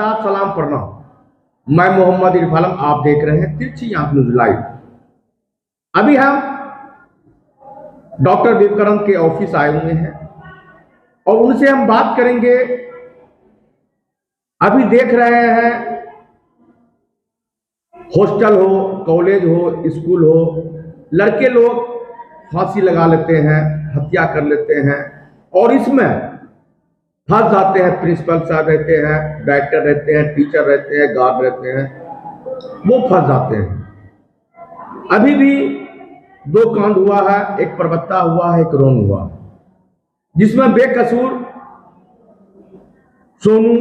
आदाब, सलाम, प्रणाम। मैं मोहम्मद इरफान, आप देख रहे हैं तिरछी आंख न्यूज़ लाइव। अभी हम डॉक्टर विवेकानंद के ऑफिस आए हुए हैं और उनसे हम बात करेंगे। अभी देख रहे हैं, हॉस्टल हो, कॉलेज हो, स्कूल हो, लड़के लोग फांसी लगा लेते हैं, हत्या कर लेते हैं और इसमें फंस जाते हैं। प्रिंसिपल साहब रहते हैं, डायरेक्टर रहते हैं, टीचर रहते हैं, गार्ड रहते हैं, वो फंस जाते हैं। अभी भी 2 कांड हुआ है, एक परबत्ता हुआ है, एक रोन हुआ, जिसमें बेकसूर सोनू,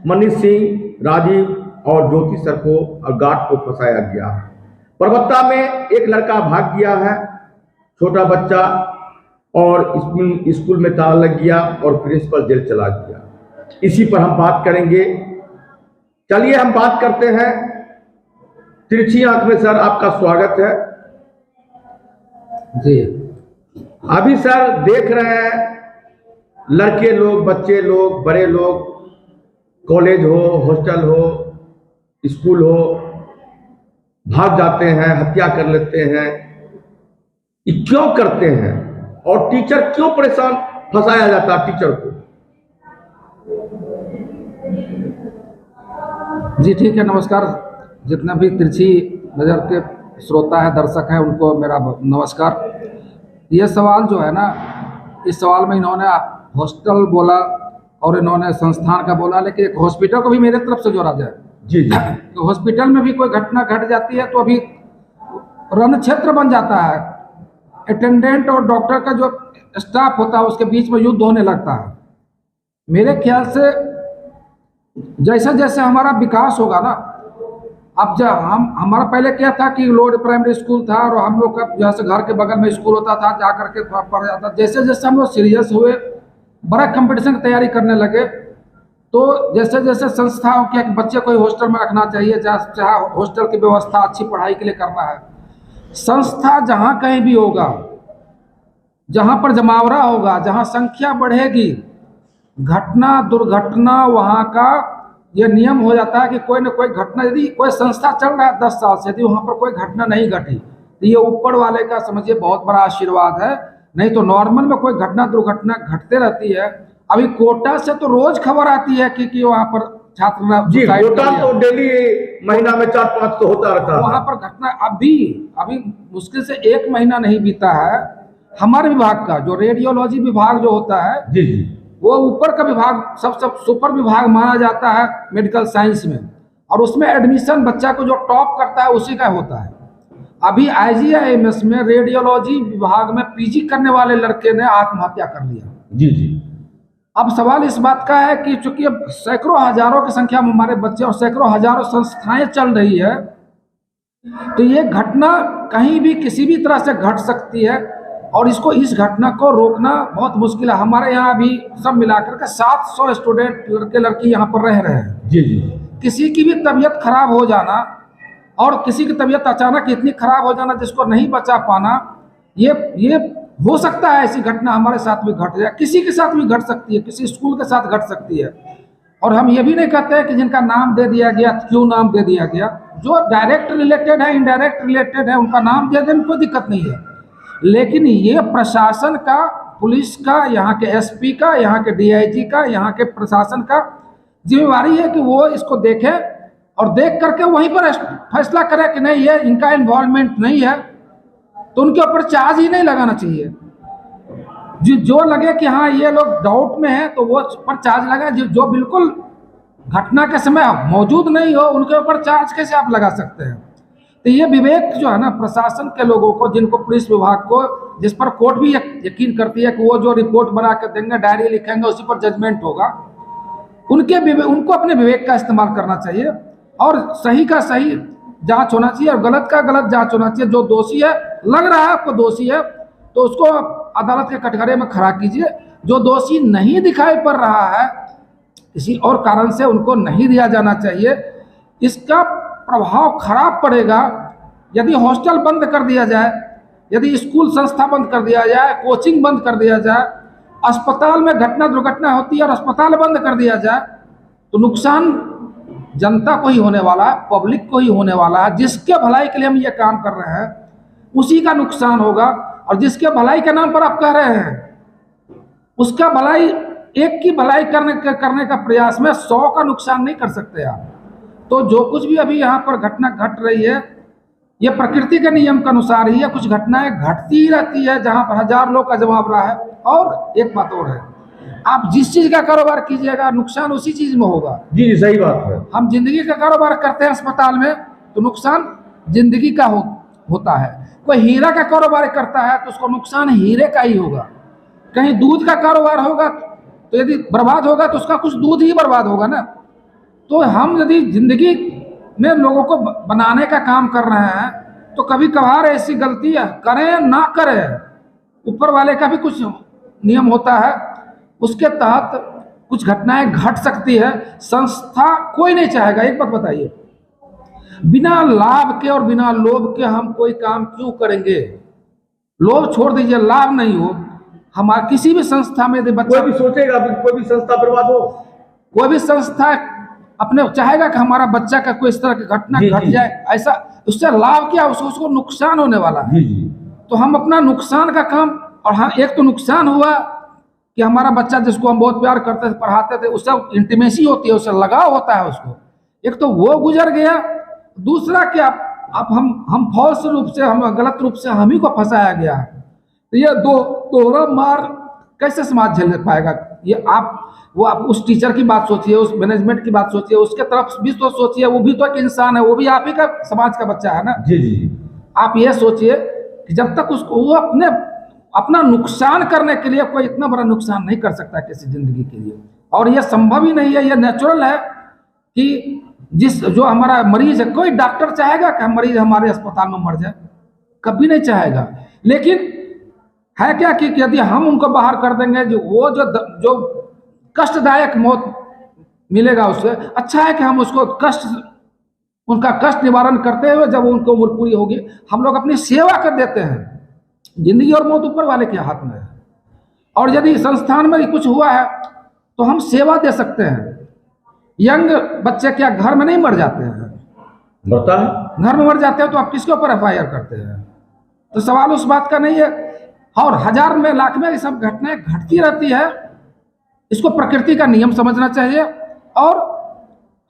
मनीष सिंह, राजीव और ज्योति सर को और गार्ड को फंसाया गया। परबत्ता में एक लड़का भाग गया है, छोटा बच्चा, और स्कूल में ताला लग गया और प्रिंसिपल जेल चला गया। इसी पर हम बात करेंगे। चलिए हम बात करते हैं। तिरछी आंख में सर आपका स्वागत है जी। अभी सर देख रहे हैं, लड़के लोग, बच्चे लोग, बड़े लोग, कॉलेज हो, हॉस्टल हो, स्कूल हो, भाग जाते हैं, हत्या कर लेते हैं। ये क्यों करते हैं और टीचर क्यों परेशान, फंसाया जाता है टीचर को? जी ठीक है, नमस्कार। जितने भी तिरछी नज़र के श्रोता है, दर्शक हैं, उनको मेरा नमस्कार। ये सवाल जो है ना, इस सवाल में इन्होंने हॉस्टल बोला और इन्होंने संस्थान का बोला, लेकिन एक हॉस्पिटल को भी मेरे तरफ से जोड़ा जाए। जी जी। तो हॉस्पिटल में भी कोई घटना घट जाती है तो अभी रण क्षेत्र बन जाता है। अटेंडेंट और डॉक्टर का जो स्टाफ होता है उसके बीच में युद्ध होने लगता है। मेरे ख्याल से जैसे जैसे हमारा विकास होगा ना, अब जब हमारा पहले क्या था कि लोअर प्राइमरी स्कूल था और हम लोग का जैसे घर के बगल में स्कूल होता था, जा करके पढ़ जाता। जैसे जैसे हम लोग सीरियस हुए, बड़ा कंपटीशन की तैयारी करने लगे, तो जैसे जैसे संस्थाओं के बच्चे को हॉस्टल में रखना चाहिए, चाहे हॉस्टल की व्यवस्था अच्छी पढ़ाई के लिए करना है। संस्था जहाँ कहीं भी होगा, जहाँ पर जमावड़ा होगा, जहाँ संख्या बढ़ेगी, घटना दुर्घटना वहाँ का ये नियम हो जाता है कि कोई न कोई घटना, यदि कोई संस्था चल रहा है 10 साल से, यदि वहाँ पर कोई घटना नहीं घटी तो ये ऊपर वाले का समझिए बहुत बड़ा आशीर्वाद है। नहीं तो नॉर्मल में कोई घटना दुर्घटना घटते रहती है। अभी कोटा से तो रोज खबर आती है कि वहाँ पर छात्र जी, कोटा तो डेली महीना में 4-5 तो होता रहता है वहाँ पर घटना। अभी मुश्किल से 1 महीना नहीं बीता है, हमारे विभाग का जो रेडियोलॉजी विभाग जो होता है, जी जी, वो ऊपर का विभाग, सब सुपर विभाग माना जाता है मेडिकल साइंस में, और उसमें एडमिशन बच्चा को जो टॉप करता है उसी का होता है। अभी IGIMS में रेडियोलॉजी विभाग में PG करने वाले लड़के ने आत्महत्या कर लिया। जी जी। अब सवाल इस बात का है कि चूंकि अब सैकड़ों हजारों की संख्या में हमारे बच्चे और सैकड़ों हजारों संस्थाएं चल रही है, तो ये घटना कहीं भी किसी भी तरह से घट सकती है और इस घटना को रोकना बहुत मुश्किल है। हमारे यहाँ अभी सब मिलाकर के 700 स्टूडेंट, लड़के लड़की यहाँ पर रह रहे हैं। जी जी। किसी की भी तबीयत खराब हो जाना और किसी की तबीयत अचानक इतनी खराब हो जाना जिसको नहीं बचा पाना, ये हो सकता है। ऐसी घटना हमारे साथ भी घट जाए, किसी के साथ भी घट सकती है, किसी स्कूल के साथ घट सकती है। और हम ये भी नहीं कहते हैं कि जिनका नाम दे दिया गया क्यों नाम दे दिया गया, जो डायरेक्ट रिलेटेड है, इनडायरेक्ट रिलेटेड है, उनका नाम दे देने में कोई दिक्कत नहीं है। लेकिन ये प्रशासन का, पुलिस का, यहाँ के SP का, यहाँ के DIG का, यहाँ के प्रशासन का जिम्मेवारी है कि वो इसको देखे और देख करके वहीं पर फैसला करे कि नहीं, ये इनका इन्वॉल्वमेंट नहीं है, तो उनके ऊपर चार्ज ही नहीं लगाना चाहिए। जो लगे कि हाँ ये लोग डाउट में हैं तो वो पर चार्ज लगा। जो बिल्कुल घटना के समय मौजूद नहीं हो, उनके ऊपर चार्ज कैसे आप लगा सकते हैं? तो ये विवेक जो है ना प्रशासन के लोगों को, जिनको पुलिस विभाग को, जिस पर कोर्ट भी यकीन करती है कि वो जो रिपोर्ट बना कर देंगे, डायरी लिखेंगे, उसी पर जजमेंट होगा, उनको अपने विवेक का इस्तेमाल करना चाहिए और सही का सही जांच होना चाहिए और गलत का गलत जांच होना चाहिए। जो दोषी है, लग रहा है आपको दोषी है, तो उसको अदालत के कटघरे में खड़ा कीजिए। जो दोषी नहीं दिखाई पड़ रहा है, किसी और कारण से उनको नहीं दिया जाना चाहिए। इसका प्रभाव खराब पड़ेगा यदि हॉस्टल बंद कर दिया जाए, यदि स्कूल संस्था बंद कर दिया जाए, कोचिंग बंद कर दिया जाए, अस्पताल में घटना दुर्घटना होती है और अस्पताल बंद कर दिया जाए, तो नुकसान जनता को ही होने वाला है, पब्लिक को ही होने वाला है। जिसके भलाई के लिए हम ये काम कर रहे हैं उसी का नुकसान होगा, और जिसके भलाई के नाम पर आप कह रहे हैं उसका भलाई, एक की भलाई करने का प्रयास में 100 का नुकसान नहीं कर सकते आप। तो जो कुछ भी अभी यहाँ पर घटना घट रही है ये प्रकृति के नियम के अनुसार ही है। कुछ घटनाएं घटती ही रहती है जहाँ पर 1000 लोग का जमावड़ा है। और एक बात और है, आप जिस चीज का कारोबार कीजिएगा नुकसान उसी चीज में होगा। जी जी सही बात है। हम जिंदगी का कारोबार करते हैं अस्पताल में तो नुकसान जिंदगी का होता है। कोई हीरा का कारोबार करता है तो उसको नुकसान हीरे का ही होगा। कहीं दूध का कारोबार होगा तो यदि बर्बाद होगा तो उसका कुछ दूध ही बर्बाद होगा ना। तो हम यदि जिंदगी में लोगों को बनाने का काम कर रहे हैं तो कभी कभार ऐसी गलतियां करें ना करें, ऊपर वाले का भी कुछ नियम होता है, उसके तहत कुछ घटनाएं घट सकती है। संस्था कोई नहीं चाहेगा। एक बात बताइए, बिना लाभ के और बिना लोभ के हम कोई काम क्यों करेंगे? लोभ छोड़ दीजिए, लाभ नहीं हो, हमारे किसी भी संस्था में यदि बच्चा, कोई भी सोचेगा कि कोई भी संस्था बर्बाद हो, कोई भी संस्था अपने चाहेगा कि हमारा बच्चा का कोई इस तरह की घटना जी, घट जी। जाए, ऐसा उससे लाभ क्या, उसको नुकसान होने वाला है। जी जी तो हम अपना नुकसान का काम, और हाँ एक तो नुकसान हुआ कि हमारा बच्चा जिसको हम बहुत प्यार करते थे, पढ़ाते थे, उससे इंटीमेसी होती है, उससे लगाव होता है उसको, एक तो वो गुजर गया। दूसरा क्या, अब हम फॉल्स रूप से, हम गलत रूप से हम ही को फंसाया गया है। तो ये दोहरा मार कैसे समाज झेल पाएगा? ये आप उस टीचर की बात सोचिए, उस मैनेजमेंट की बात सोचिए, उसके तरफ भी तो सोचिए, वो भी तो एक इंसान है, वो भी आप ही का समाज का बच्चा है ना। जी जी आप ये सोचिए कि जब तक उसको वो अपना नुकसान करने के लिए, कोई इतना बड़ा नुकसान नहीं कर सकता किसी जिंदगी के लिए। और ये संभव ही नहीं है, ये नेचुरल है कि जो हमारा मरीज है, कोई डॉक्टर चाहेगा कि मरीज हमारे अस्पताल में मर जाए? कभी नहीं चाहेगा। लेकिन है क्या कि यदि हम उनको बाहर कर देंगे, जो कष्टदायक मौत मिलेगा उससे अच्छा है कि हम उसको उनका कष्ट निवारण करते हुए जब उनको उम्र पूरी होगी हम लोग अपनी सेवा कर देते हैं। जिंदगी और मौत ऊपर वाले के हाथ में है। और यदि संस्थान में कुछ हुआ है तो हम सेवा दे सकते हैं। यंग बच्चे क्या घर में नहीं मर जाते हैं? मरता है, घर में मर जाते हैं तो आप किसके ऊपर FIR करते हैं? तो सवाल उस बात का नहीं है। और 1000 में लाख में ये सब घटनाएं घटती रहती है। इसको प्रकृति का नियम समझना चाहिए। और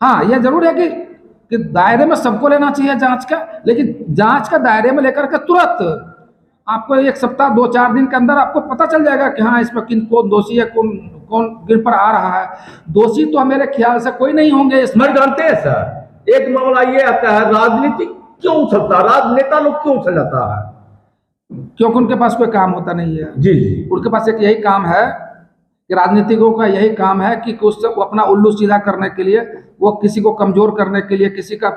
हाँ ये जरूर है कि दायरे में सबको लेना चाहिए जांच का, लेकिन जांच का दायरे में लेकर के तुरंत आपको 1 सप्ताह 2-4 दिन के अंदर आपको पता चल जाएगा कि हाँ इसमें कौन दोषी है, कौन गिर पर आ रहा है। दोषी तो मेरे ख्याल से कोई नहीं होंगे इसमें। जानते हैं सर, एक मामला ये आता है, राजनीति क्यों उछलता, राजनेता लोग क्यों उछल जाता है? क्योंकि उनके पास कोई काम होता नहीं है। जी जी उनके पास एक यही काम है कि राजनीतिकों का यही काम है कि उससे वो अपना उल्लू सीधा करने के लिए, वो किसी को कमजोर करने के लिए, किसी का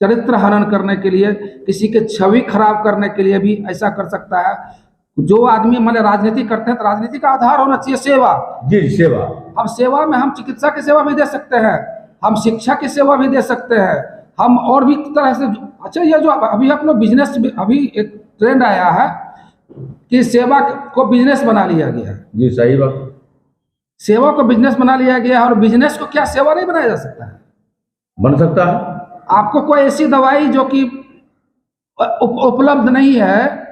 चरित्र हनन करने के लिए, किसी के छवि खराब करने के लिए भी ऐसा कर सकता है। जो आदमी मतलब राजनीति करते हैं तो राजनीति का आधार होना चाहिए सेवा। जी सेवा। अब सेवा में हम चिकित्सा की सेवा भी दे सकते हैं, हम शिक्षा की सेवा भी दे सकते हैं, हम और भी तरह से। अच्छा ये जो अभी अपना बिजनेस, अभी एक ट्रेंड आया है कि सेवा को बिजनेस बना लिया गया है। जी सही बात। सेवा को बिजनेस बना लिया गया है। और बिजनेस को क्या सेवा नहीं बनाया जा सकता है? बन सकता है। आपको कोई ऐसी दवाई जो कि उपलब्ध नहीं है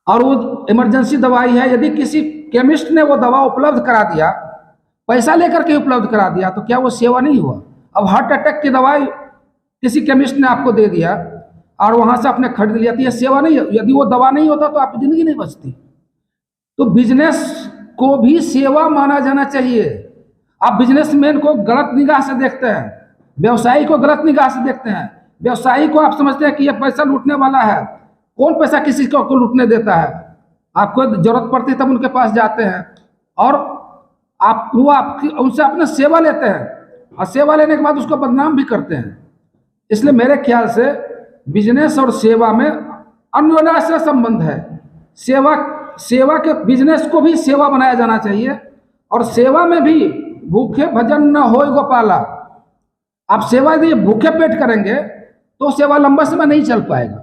और वो इमरजेंसी दवाई है, यदि किसी केमिस्ट ने वो दवा उपलब्ध करा दिया, पैसा लेकर के उपलब्ध करा दिया, तो क्या वो सेवा नहीं हुआ? अब हार्ट अटैक की दवाई किसी केमिस्ट ने आपको दे दिया और वहां से आपने खरीद लिया, तो ये सेवा नहीं है। यदि वो दवा नहीं होता तो आपकी जिंदगी नहीं बचती। तो बिजनेस को भी सेवा माना जाना चाहिए। आप बिजनेसमैन को गलत निगाह से देखते हैं, व्यवसायी को गलत निगाह से देखते हैं। व्यवसायी को आप समझते हैं कि ये पैसा लूटने वाला है। कौन पैसा किसी को लूटने देता है? आपको जरूरत पड़ती है तब उनके पास जाते हैं और आपकी उनसे अपने सेवा लेते हैं, और सेवा लेने के बाद उसको बदनाम भी करते हैं। इसलिए मेरे ख्याल से बिजनेस और सेवा में अन्योन्याश्रय संबंध है। सेवा के बिजनेस को भी सेवा बनाया जाना चाहिए। और सेवा में भी भूखे भजन न होय गोपाला। आप सेवा यदि भूखे पेट करेंगे तो सेवा लंबा समय नहीं चल पाएगा।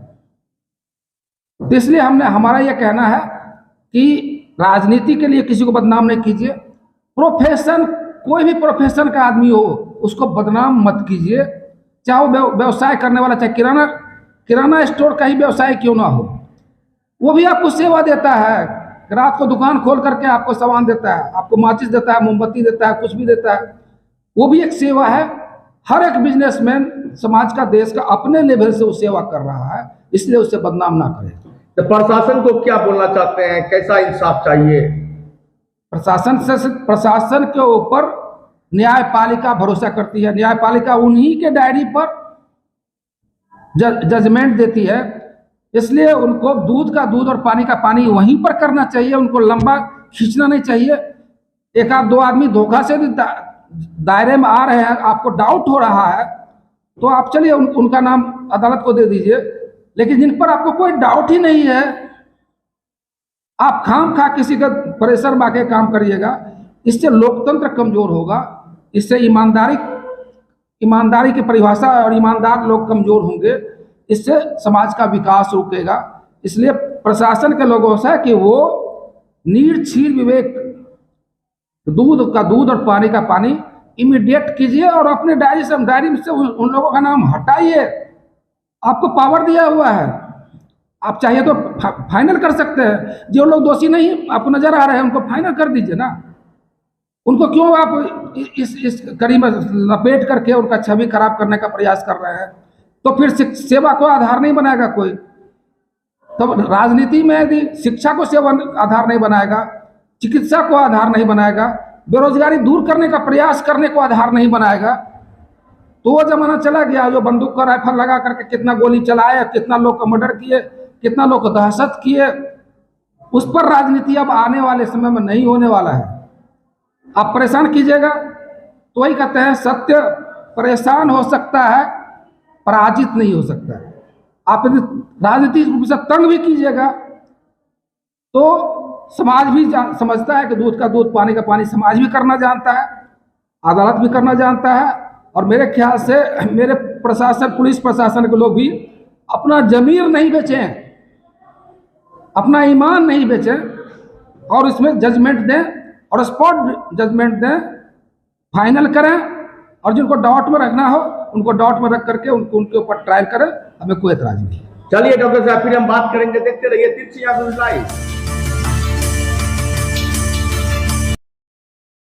तो इसलिए हमारा यह कहना है कि राजनीति के लिए किसी को बदनाम नहीं कीजिए। प्रोफेशन कोई भी प्रोफेशन का आदमी हो उसको बदनाम मत कीजिए, चाहे वो व्यवसाय करने वाला, चाहे किराना स्टोर का ही व्यवसाय क्यों ना हो, वो भी आपको सेवा देता है। रात को दुकान खोल करके आपको सामान देता है, आपको माचिस देता है, मोमबत्ती देता है, कुछ भी देता है, वो भी एक सेवा है। हर एक बिजनेसमैन समाज का, देश का अपने लेवल से वो सेवा कर रहा है, इसलिए उसे बदनाम ना करें। तो प्रशासन को क्या बोलना चाहते हैं, कैसा इंसाफ चाहिए? प्रशासन के ऊपर न्यायपालिका भरोसा करती है, न्यायपालिका उन्हीं के डायरी पर जजमेंट देती है, इसलिए उनको दूध का दूध और पानी का पानी वहीं पर करना चाहिए, उनको लंबा खींचना नहीं चाहिए। एक आध दो आदमी धोखा से दायरे में आ रहे हैं, आपको डाउट हो रहा है, तो आप चलिए उनका नाम अदालत को दे दीजिए, लेकिन जिन पर आपको कोई डाउट ही नहीं है, आप खाम खा किसी का प्रेशर में आके काम करिएगा, इससे लोकतंत्र कमजोर होगा, इससे ईमानदारी की परिभाषा और ईमानदार लोग कमजोर होंगे, इससे समाज का विकास रुकेगा। इसलिए प्रशासन के लोगों से कि वो निर्छीर विवेक, दूध का दूध और पानी का पानी इमीडिएट कीजिए और अपने डायरी से उन लोगों का नाम हटाइए। आपको पावर दिया हुआ है, आप चाहिए तो फाइनल कर सकते हैं। जो लोग दोषी नहीं आपको नजर आ रहे हैं उनको फाइनल कर दीजिए ना, उनको क्यों आप इस कड़ी में लपेट करके उनका छवि खराब करने का प्रयास कर रहे हैं? तो फिर सेवा को आधार नहीं बनाएगा कोई। तो राजनीति में यदि शिक्षा को सेवा आधार नहीं बनाएगा, चिकित्सा को आधार नहीं बनाएगा, बेरोजगारी दूर करने का प्रयास करने को आधार नहीं बनाएगा, तो वो जमाना चला गया जो बंदूक का राइफल लगा करके कितना गोली चलाए, कितना लोग को मर्डर किए, कितना लोग को दहशत किए। उस पर राजनीति अब आने वाले समय में नहीं होने वाला है। आप परेशान कीजिएगा तो वही कहते हैं, सत्य परेशान हो सकता है, पराजित नहीं हो सकता है। आप यदि राजनीति से तंग भी कीजिएगा तो समाज भी समझता है कि दूध का दूध पानी का पानी समाज भी करना जानता है, अदालत भी करना जानता है। और मेरे ख्याल से मेरे प्रशासन, पुलिस प्रशासन के लोग भी अपना जमीर नहीं बेचें, अपना ईमान नहीं बेचें और इसमें जजमेंट दें और स्पॉट जजमेंट दें, फाइनल करें। और जिनको डाउट में रखना हो उनको डाउट में रख करके उनके ऊपर ट्रायल करें, हमें कोई एतराज नहीं। चलिए डॉक्टर साहब, फिर हम बात करेंगे, देखते रहिए तिरछी आंखों से लाइव।